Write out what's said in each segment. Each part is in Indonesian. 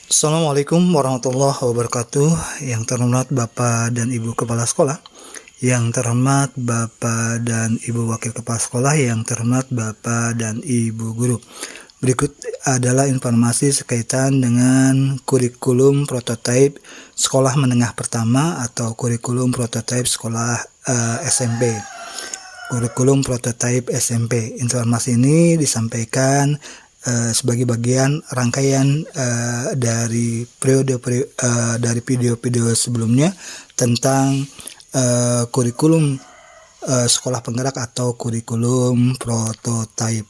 Assalamualaikum warahmatullahi wabarakatuh. Yang terhormat Bapak dan Ibu Kepala Sekolah, yang terhormat Bapak dan Ibu Wakil Kepala Sekolah, yang terhormat Bapak dan Ibu Guru. Berikut adalah informasi sekaitan dengan kurikulum prototipe sekolah menengah pertama atau kurikulum prototipe sekolah SMP. Kurikulum prototipe SMP. Informasi ini disampaikan sebagai bagian rangkaian dari dari video-video sebelumnya tentang kurikulum sekolah penggerak atau kurikulum prototipe.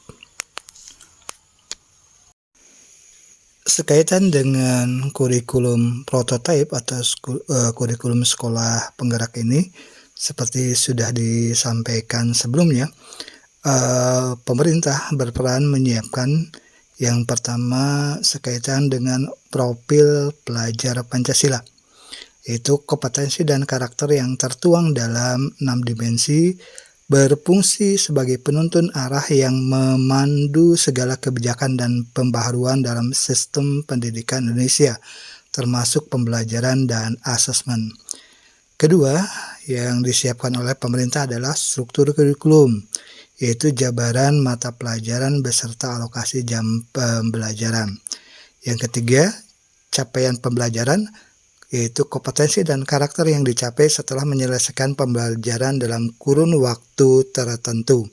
Sekaitan dengan kurikulum prototipe atau kurikulum sekolah penggerak ini, seperti sudah disampaikan sebelumnya, pemerintah berperan menyiapkan yang pertama sekaitan dengan profil pelajar Pancasila, yaitu kompetensi dan karakter yang tertuang dalam 6 dimensi, berfungsi sebagai penuntun arah yang memandu segala kebijakan dan pembaharuan dalam sistem pendidikan Indonesia, termasuk pembelajaran dan asesmen. Kedua, yang disiapkan oleh pemerintah adalah struktur kurikulum, yaitu jabaran mata pelajaran beserta alokasi jam pembelajaran. Yang ketiga, capaian pembelajaran, yaitu kompetensi dan karakter yang dicapai setelah menyelesaikan pembelajaran dalam kurun waktu tertentu.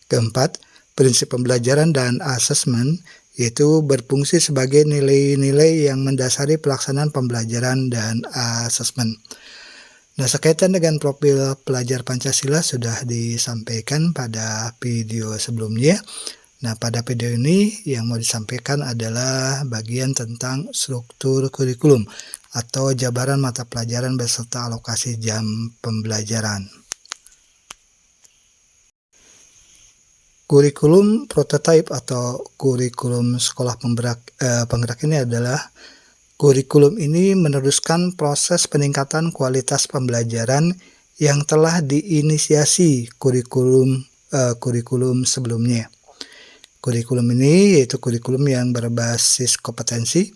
Keempat, prinsip pembelajaran dan asesmen, yaitu berfungsi sebagai nilai-nilai yang mendasari pelaksanaan pembelajaran dan asesmen. Nah, sekaitan dengan profil pelajar Pancasila sudah disampaikan pada video sebelumnya. Nah, pada video ini yang mau disampaikan adalah bagian tentang struktur kurikulum atau jabaran mata pelajaran beserta alokasi jam pembelajaran. Kurikulum prototipe atau kurikulum sekolah penggerak ini adalah kurikulum ini meneruskan proses peningkatan kualitas pembelajaran yang telah diinisiasi kurikulum sebelumnya. Kurikulum ini yaitu kurikulum yang berbasis kompetensi,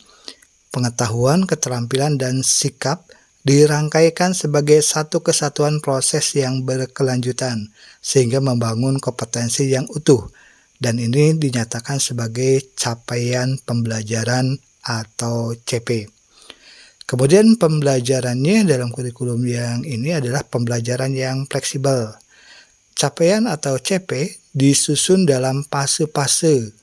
pengetahuan, keterampilan, dan sikap dirangkaikan sebagai satu kesatuan proses yang berkelanjutan sehingga membangun kompetensi yang utuh, dan ini dinyatakan sebagai capaian pembelajaran atau CP. Kemudian pembelajarannya dalam kurikulum yang ini adalah pembelajaran yang fleksibel. Capaian atau CP disusun dalam fase-fase.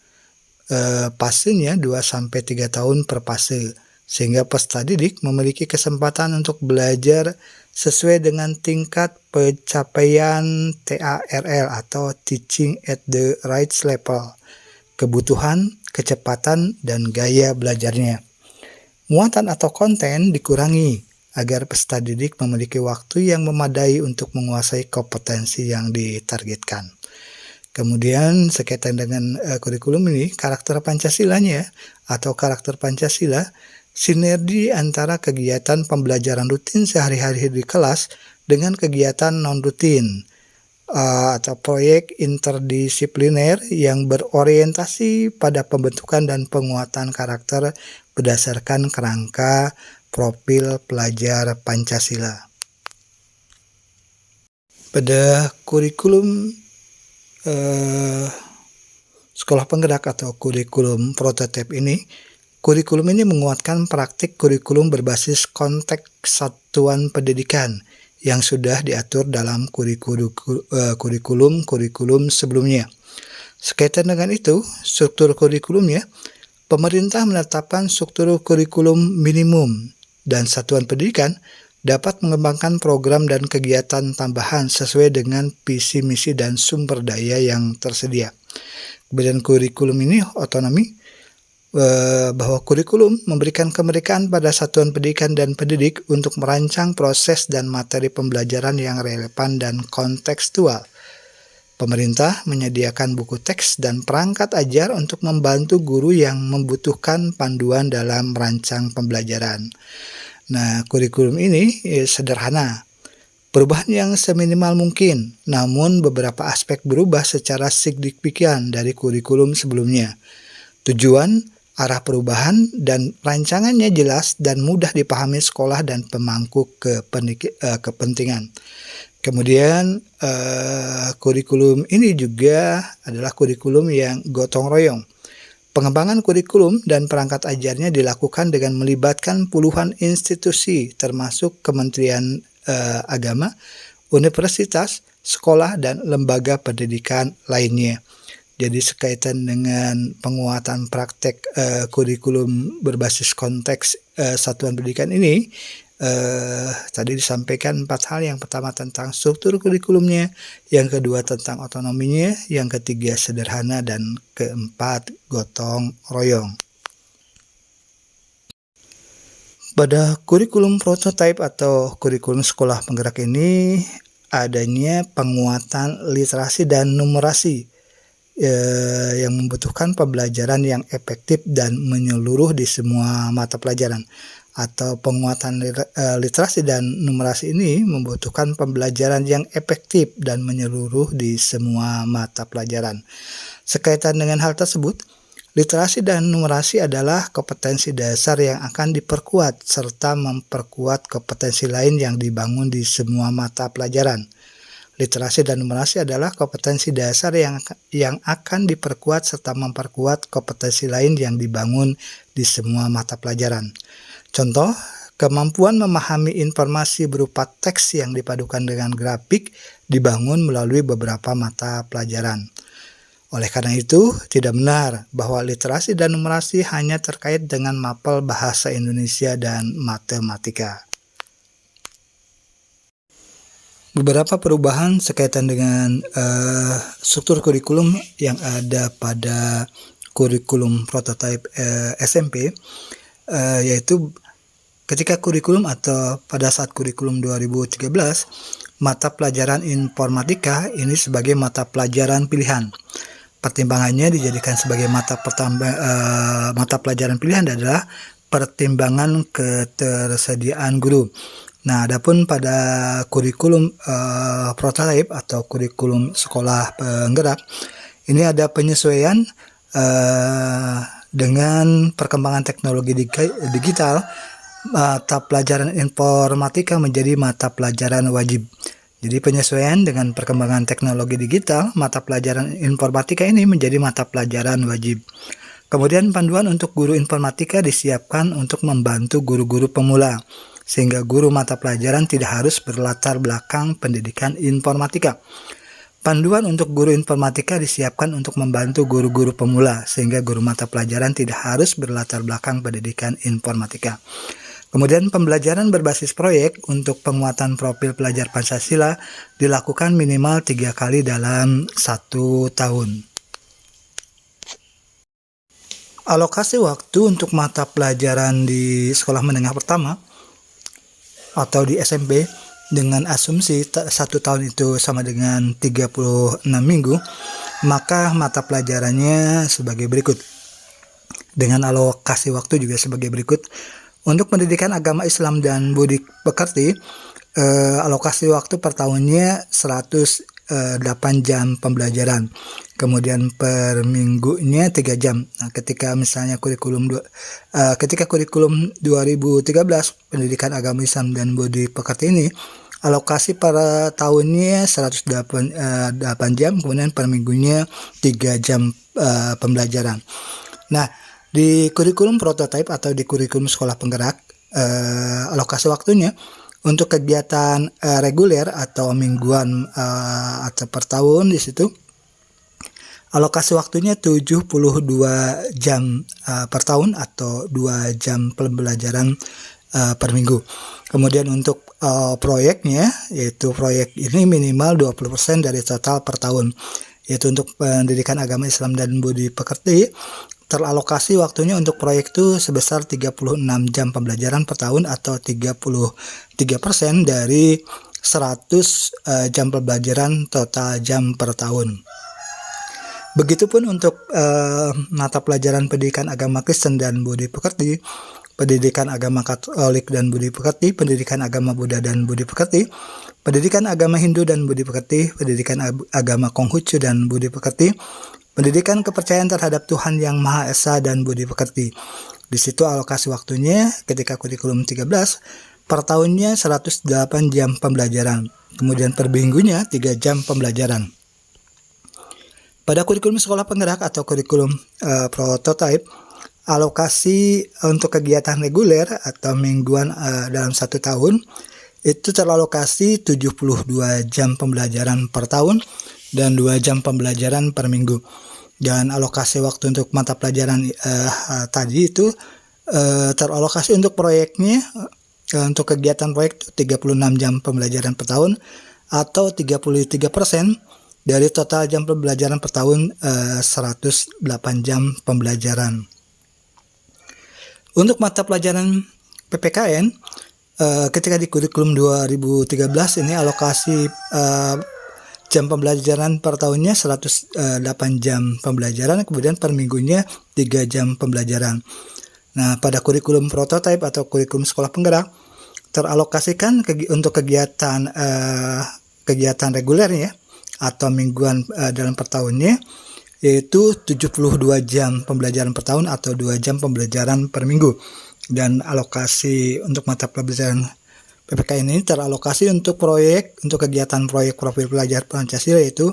Fasenya 2-3 tahun per fase, sehingga peserta didik memiliki kesempatan untuk belajar sesuai dengan tingkat pencapaian TARL atau Teaching at the Right Level, kebutuhan, kecepatan, dan gaya belajarnya. Muatan atau konten dikurangi agar peserta didik memiliki waktu yang memadai untuk menguasai kompetensi yang ditargetkan. Kemudian sekaitan dengan kurikulum ini, karakter Pancasilanya atau karakter Pancasila, sinergi antara kegiatan pembelajaran rutin sehari-hari di kelas dengan kegiatan non-rutin atau proyek interdisipliner yang berorientasi pada pembentukan dan penguatan karakter berdasarkan kerangka profil pelajar Pancasila. Pada kurikulum sekolah penggerak atau kurikulum prototipe ini, kurikulum ini menguatkan praktik kurikulum berbasis konteks satuan pendidikan yang sudah diatur dalam kurikulum sebelumnya. Sekaitan dengan itu, struktur kurikulumnya, pemerintah menetapkan struktur kurikulum minimum dan satuan pendidikan dapat mengembangkan program dan kegiatan tambahan sesuai dengan visi misi dan sumber daya yang tersedia. Kemudian kurikulum ini otonomi, bahwa kurikulum memberikan kemerdekaan pada satuan pendidikan dan pendidik untuk merancang proses dan materi pembelajaran yang relevan dan kontekstual. Pemerintah menyediakan buku teks dan perangkat ajar untuk membantu guru yang membutuhkan panduan dalam merancang pembelajaran. Nah, kurikulum ini sederhana, perubahan yang seminimal mungkin, namun beberapa aspek berubah secara signifikan dari kurikulum sebelumnya. Tujuan arah perubahan, dan rancangannya jelas dan mudah dipahami sekolah dan pemangku kepentingan. Kemudian kurikulum ini juga adalah kurikulum yang gotong royong. Pengembangan kurikulum dan perangkat ajarnya dilakukan dengan melibatkan puluhan institusi termasuk Kementerian Agama, universitas, sekolah, dan lembaga pendidikan lainnya. Jadi sekaitan dengan penguatan praktek kurikulum berbasis konteks satuan pendidikan ini, tadi disampaikan 4 hal. Yang pertama tentang struktur kurikulumnya, yang kedua tentang otonominya, yang ketiga sederhana, dan keempat gotong royong. Pada kurikulum prototipe atau kurikulum sekolah penggerak ini adanya penguatan literasi dan numerasi yang membutuhkan pembelajaran yang efektif dan menyeluruh di semua mata pelajaran. Atau penguatan literasi dan numerasi ini membutuhkan pembelajaran yang efektif dan menyeluruh di semua mata pelajaran. Sekaitan dengan hal tersebut, literasi dan numerasi adalah kompetensi dasar yang akan diperkuat serta memperkuat kompetensi lain yang dibangun di semua mata pelajaran. Literasi dan numerasi adalah kompetensi dasar yang akan diperkuat serta memperkuat kompetensi lain yang dibangun di semua mata pelajaran. Contoh, kemampuan memahami informasi berupa teks yang dipadukan dengan grafik dibangun melalui beberapa mata pelajaran. Oleh karena itu, tidak benar bahwa literasi dan numerasi hanya terkait dengan mapel bahasa Indonesia dan matematika. Beberapa perubahan sekaitan dengan struktur kurikulum yang ada pada kurikulum prototipe SMP, yaitu ketika kurikulum atau pada saat kurikulum 2013, mata pelajaran informatika ini sebagai mata pelajaran pilihan. Pertimbangannya dijadikan sebagai mata pelajaran pilihan adalah pertimbangan ketersediaan guru. Nah, adapun pada kurikulum prototipe atau kurikulum sekolah penggerak, ini ada penyesuaian dengan perkembangan teknologi digital. Mata pelajaran informatika menjadi mata pelajaran wajib. Jadi penyesuaian dengan perkembangan teknologi digital, mata pelajaran informatika ini menjadi mata pelajaran wajib. Kemudian panduan untuk guru informatika disiapkan untuk membantu guru-guru pemula, sehingga guru mata pelajaran tidak harus berlatar belakang pendidikan informatika. Panduan untuk guru informatika disiapkan untuk membantu guru-guru pemula, sehingga guru mata pelajaran tidak harus berlatar belakang pendidikan informatika. Kemudian pembelajaran berbasis proyek untuk penguatan profil pelajar Pancasila dilakukan minimal 3 kali dalam 1 tahun. Alokasi waktu untuk mata pelajaran di sekolah menengah pertama atau di SMP dengan asumsi 1 tahun itu sama dengan 36 minggu, maka mata pelajarannya sebagai berikut. Dengan alokasi waktu juga sebagai berikut. Untuk pendidikan agama Islam dan budi pekerti, alokasi waktu per tahunnya 108 jam pembelajaran. Kemudian per minggunya 3 jam. Nah, ketika misalnya kurikulum 2013 pendidikan agama Islam dan budi pekerti ini, alokasi per tahunnya 108 jam, kemudian per minggunya 3 jam pembelajaran. Nah, di kurikulum prototipe atau di kurikulum sekolah penggerak, alokasi waktunya untuk kegiatan reguler atau mingguan atau per tahun di situ alokasi waktunya 72 jam per tahun atau 2 jam pembelajaran per minggu. Kemudian untuk proyeknya, yaitu proyek ini minimal 20% dari total per tahun, yaitu untuk pendidikan agama Islam dan budi pekerti. Teralokasi waktunya untuk proyek itu sebesar 36 jam pembelajaran per tahun atau 33% dari 100 jam pembelajaran total jam per tahun. Begitupun untuk mata pelajaran pendidikan agama Kristen dan budi pekerti, pendidikan agama Katolik dan budi pekerti, pendidikan agama Buddha dan budi pekerti, pendidikan agama Hindu dan budi pekerti, pendidikan agama Konghucu dan budi pekerti, Pendidikan kepercayaan terhadap Tuhan Yang Maha Esa dan budi pekerti. Di situ alokasi waktunya ketika kurikulum 13 per tahunnya 108 jam pembelajaran. Kemudian per minggunya 3 jam pembelajaran. Pada kurikulum sekolah penggerak atau kurikulum prototype, alokasi untuk kegiatan reguler atau mingguan dalam 1 tahun itu teralokasi 72 jam pembelajaran per tahun dan 2 jam pembelajaran per minggu. Dan alokasi waktu untuk mata pelajaran tadi itu teralokasi untuk proyeknya, untuk kegiatan proyek 36 jam pembelajaran per tahun atau 33% dari total jam pembelajaran per tahun 108 jam pembelajaran. Untuk mata pelajaran PPKN, ketika di kurikulum 2013 ini alokasi jam pembelajaran per tahunnya 108 jam pembelajaran, kemudian per minggunya 3 jam pembelajaran. Nah, pada kurikulum prototype atau kurikulum sekolah penggerak teralokasikan untuk kegiatan regulernya atau mingguan dalam per tahunnya yaitu 72 jam pembelajaran per tahun atau 2 jam pembelajaran per minggu. Dan alokasi untuk mata pelajaran PPKN ini teralokasi untuk kegiatan proyek profil pelajar Pancasila yaitu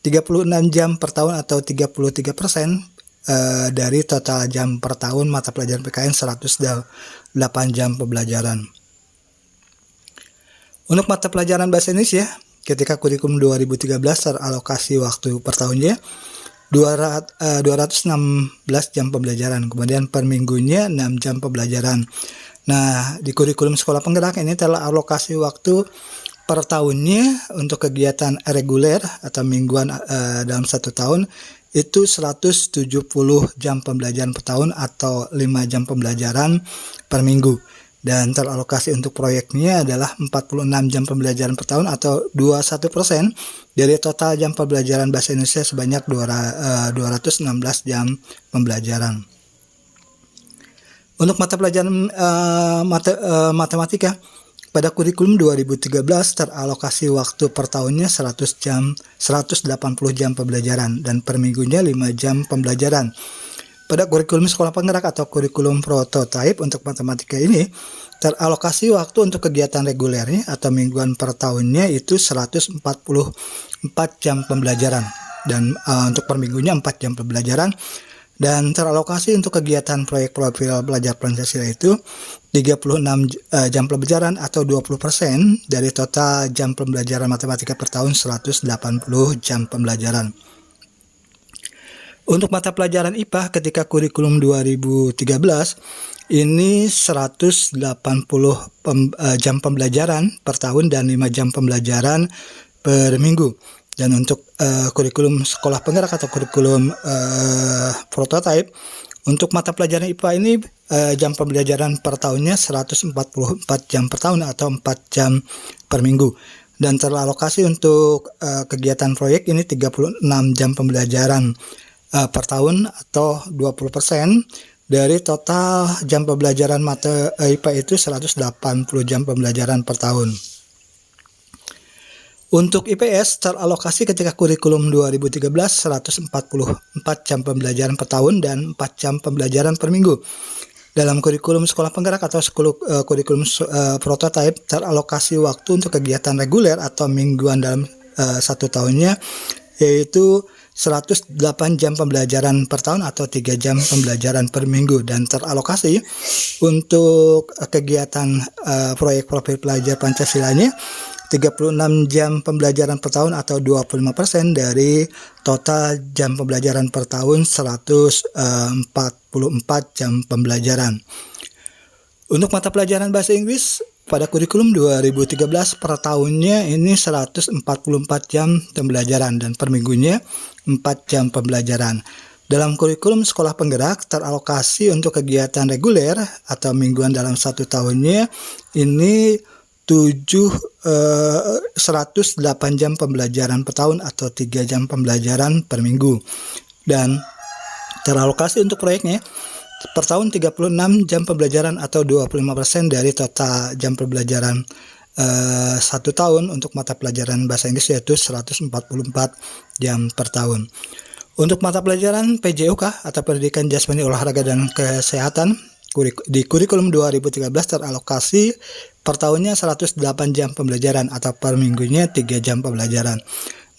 36 jam per tahun atau 33% dari total jam per tahun mata pelajaran PPKN 108 jam pembelajaran. Untuk mata pelajaran bahasa Indonesia, ketika kurikulum 2013 teralokasi waktu per tahunnya 216 jam pembelajaran, kemudian per minggunya 6 jam pembelajaran. Nah, di kurikulum sekolah penggerak ini telah alokasi waktu per tahunnya untuk kegiatan reguler atau mingguan dalam 1 tahun itu 170 jam pembelajaran per tahun atau 5 jam pembelajaran per minggu. Dan teralokasi untuk proyeknya adalah 46 jam pembelajaran per tahun atau 21% dari total jam pembelajaran bahasa Indonesia sebanyak 216 jam pembelajaran. Untuk mata pelajaran matematika, pada kurikulum 2013 teralokasi waktu per tahunnya 180 jam pembelajaran dan per minggunya 5 jam pembelajaran. Pada kurikulum sekolah penggerak atau kurikulum prototype untuk matematika ini teralokasi waktu untuk kegiatan regulernya atau mingguan per tahunnya itu 144 jam pembelajaran dan untuk per minggunya 4 jam pembelajaran. Dan teralokasi untuk kegiatan proyek profil pelajar Pancasila itu 36 jam pembelajaran atau 20% dari total jam pembelajaran matematika per tahun 180 jam pembelajaran. Untuk mata pelajaran IPA ketika kurikulum 2013 ini 180 jam pembelajaran per tahun dan 5 jam pembelajaran per minggu. Dan untuk kurikulum sekolah penggerak atau kurikulum prototype untuk mata pelajaran IPA ini jam pembelajaran per tahunnya 144 jam per tahun atau 4 jam per minggu. Dan teralokasi untuk kegiatan proyek ini 36 jam pembelajaran per tahun atau 20% dari total jam pembelajaran mata IPA itu 180 jam pembelajaran per tahun. Untuk IPS teralokasi ketika kurikulum 2013 144 jam pembelajaran per tahun dan 4 jam pembelajaran per minggu. Dalam kurikulum sekolah penggerak atau kurikulum prototype teralokasi waktu untuk kegiatan reguler atau mingguan dalam 1 tahunnya yaitu 108 jam pembelajaran per tahun atau 3 jam pembelajaran per minggu. Dan teralokasi untuk kegiatan proyek profil pelajar Pancasilanya 36 jam pembelajaran per tahun atau 25% dari total jam pembelajaran per tahun 144 jam pembelajaran. Untuk mata pelajaran bahasa Inggris pada kurikulum 2013 per tahunnya ini 144 jam pembelajaran dan per minggunya 4 jam pembelajaran. Dalam kurikulum sekolah penggerak teralokasi untuk kegiatan reguler atau mingguan dalam 1 tahunnya ini 108 jam pembelajaran per tahun atau 3 jam pembelajaran per minggu. Dan teralokasi untuk proyeknya per tahun 36 jam pembelajaran atau 25% dari total jam pembelajaran 1 tahun untuk mata pelajaran bahasa Inggris yaitu 144 jam per tahun. Untuk mata pelajaran PJOK atau Pendidikan Jasmani Olahraga dan Kesehatan di kurikulum 2013 teralokasi per tahunnya 108 jam pembelajaran atau per minggunya 3 jam pembelajaran.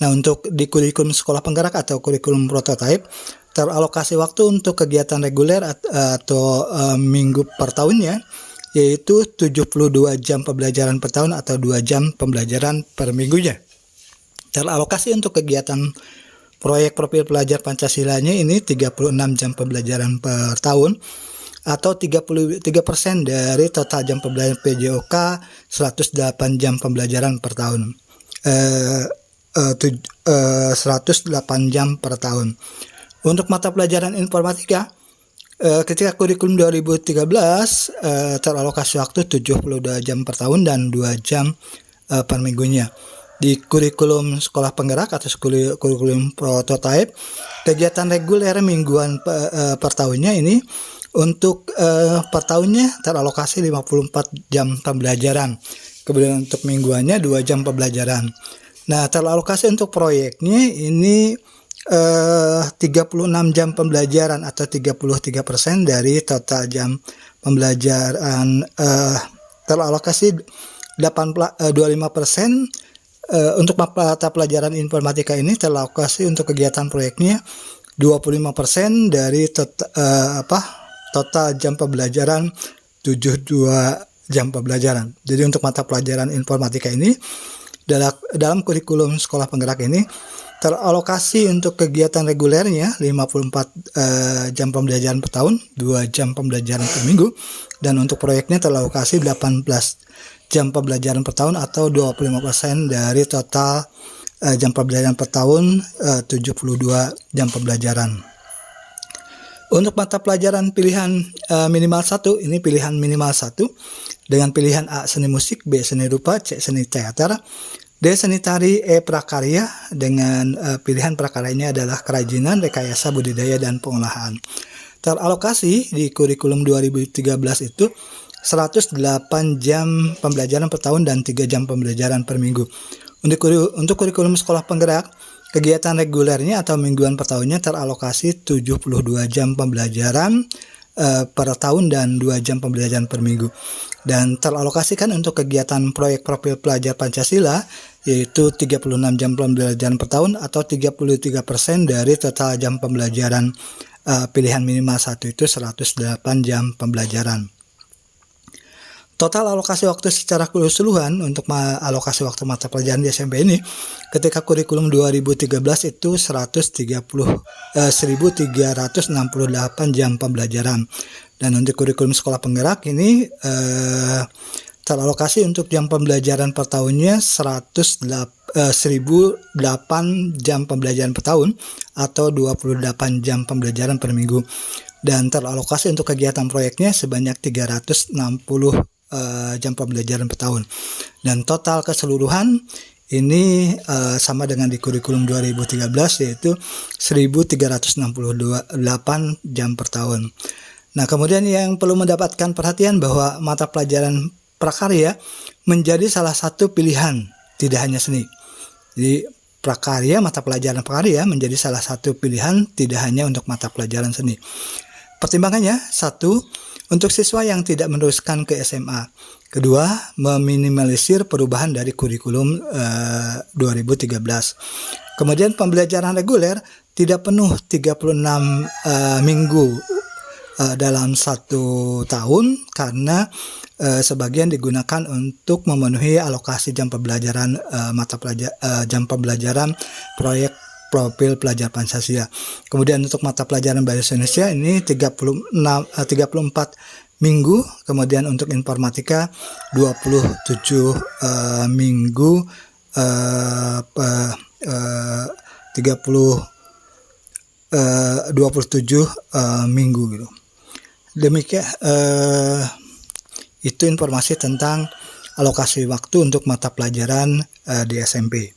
Nah, untuk di kurikulum sekolah penggerak atau kurikulum prototipe teralokasi waktu untuk kegiatan reguler atau minggu per tahunnya yaitu 72 jam pembelajaran per tahun atau 2 jam pembelajaran per minggunya. Teralokasi untuk kegiatan proyek profil pelajar Pancasilanya ini 36 jam pembelajaran per tahun atau 33% dari total jam pembelajaran PJOK 108 jam pembelajaran per tahun. 108 jam per tahun. Untuk mata pelajaran informatika ketika kurikulum 2013 teralokasi waktu 72 jam per tahun dan 2 jam per minggunya. Di kurikulum sekolah penggerak atau kurikulum prototipe, kegiatan reguler mingguan per tahunnya ini untuk per tahunnya teralokasi 54 jam pembelajaran. Kemudian untuk mingguannya 2 jam pembelajaran. Nah, teralokasi untuk proyeknya ini 36 jam pembelajaran atau 33% dari total jam pembelajaran. Teralokasi 25%. Untuk mata pelajaran informatika ini teralokasi untuk kegiatan proyeknya 25% dari total jam pembelajaran 72 jam pembelajaran. Jadi untuk mata pelajaran informatika ini dalam kurikulum sekolah penggerak ini teralokasi untuk kegiatan regulernya 54 jam pembelajaran per tahun, 2 jam pembelajaran per minggu, dan untuk proyeknya teralokasi 18 jam pembelajaran per tahun atau 25% dari total jam pembelajaran per tahun 72 jam pembelajaran. Untuk mata pelajaran pilihan minimal 1, ini pilihan minimal 1 dengan pilihan A seni musik, B seni rupa, C seni teater, D seni tari, E prakarya dengan pilihan prakaryanya adalah kerajinan, rekayasa budidaya dan pengolahan. Teralokasi di kurikulum 2013 itu 108 jam pembelajaran per tahun dan 3 jam pembelajaran per minggu. Untuk kurikulum sekolah penggerak, kegiatan regulernya atau mingguan per tahunnya teralokasi 72 jam pembelajaran per tahun dan 2 jam pembelajaran per minggu. Dan teralokasikan untuk kegiatan proyek profil pelajar Pancasila yaitu 36 jam pembelajaran per tahun atau 33% dari total jam pembelajaran pilihan minimal 1 itu 108 jam pembelajaran. Total alokasi waktu secara keseluruhan untuk alokasi waktu mata pelajaran di SMP ini ketika kurikulum 2013 itu 1368 jam pembelajaran. Dan untuk kurikulum sekolah penggerak ini teralokasi untuk jam pembelajaran per tahunnya 1008 jam pembelajaran per tahun atau 28 jam pembelajaran per minggu. Dan teralokasi untuk kegiatan proyeknya sebanyak 360 jam pembelajaran per tahun. Dan total keseluruhan ini sama dengan di kurikulum 2013 yaitu 1368 jam per tahun. Nah, kemudian yang perlu mendapatkan perhatian bahwa mata pelajaran prakarya menjadi salah satu pilihan, tidak hanya seni. Jadi prakarya, mata pelajaran prakarya menjadi salah satu pilihan, tidak hanya untuk mata pelajaran seni. Pertimbangannya, 1, untuk siswa yang tidak meneruskan ke SMA. Kedua, meminimalisir perubahan dari kurikulum 2013. Kemudian pembelajaran reguler tidak penuh 36 minggu dalam 1 tahun karena sebagian digunakan untuk memenuhi alokasi jam pembelajaran jam pembelajaran proyek profil pelajar Pancasila. Kemudian untuk mata pelajaran Bahasa Indonesia ini 34 minggu, kemudian untuk informatika 27 minggu 27 minggu gitu. Demikian itu informasi tentang alokasi waktu untuk mata pelajaran di SMP.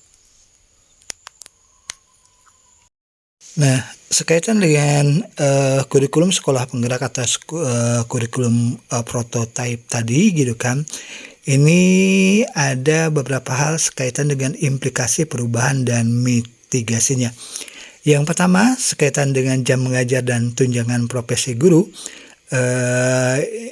Nah, sekaitan dengan kurikulum sekolah penggerak atas kurikulum prototipe tadi gitu kan, ini ada beberapa hal sekaitan dengan implikasi perubahan dan mitigasinya. Yang pertama, sekaitan dengan jam mengajar dan tunjangan profesi guru.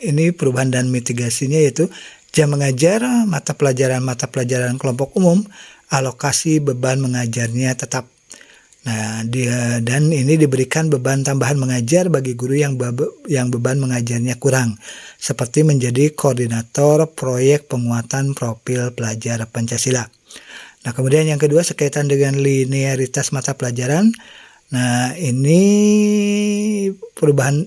Ini perubahan dan mitigasinya yaitu jam mengajar, mata pelajaran kelompok umum, alokasi beban mengajarnya tetap. Nah, dan ini diberikan beban tambahan mengajar bagi guru yang beban mengajarnya kurang, seperti menjadi koordinator proyek penguatan profil pelajar Pancasila. Nah, kemudian yang kedua sekaitan dengan linearitas mata pelajaran. Nah, ini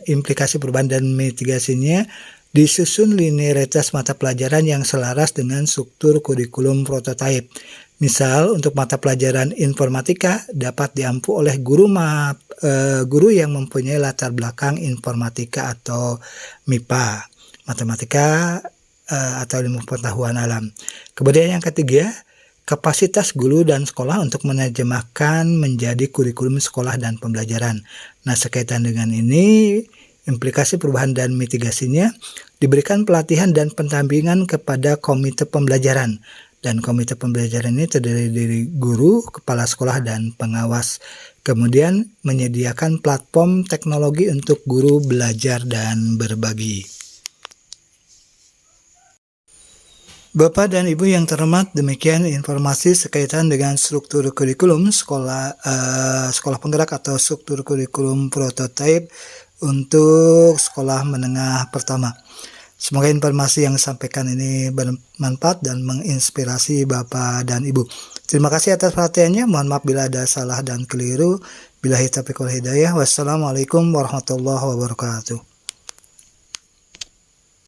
implikasi perubahan dan mitigasinya disusun linearitas mata pelajaran yang selaras dengan struktur kurikulum prototipe. Misal, untuk mata pelajaran informatika dapat diampu oleh guru yang mempunyai latar belakang informatika atau MIPA, matematika atau ilmu pengetahuan alam. Kemudian yang ketiga, kapasitas guru dan sekolah untuk menerjemahkan menjadi kurikulum sekolah dan pembelajaran. Nah, sekaitan dengan ini, implikasi perubahan dan mitigasinya diberikan pelatihan dan pendampingan kepada komite pembelajaran. Dan komite pembelajaran ini terdiri dari guru, kepala sekolah, dan pengawas. Kemudian menyediakan platform teknologi untuk guru belajar dan berbagi. Bapak dan Ibu yang terhormat, demikian informasi sekaitan dengan struktur kurikulum sekolah penggerak atau struktur kurikulum prototipe untuk sekolah menengah pertama. Semoga informasi yang disampaikan ini bermanfaat dan menginspirasi Bapak dan Ibu. Terima kasih atas perhatiannya. Mohon maaf bila ada salah dan keliru. Billahi taufiq wal hidayah. Wassalamualaikum warahmatullahi wabarakatuh.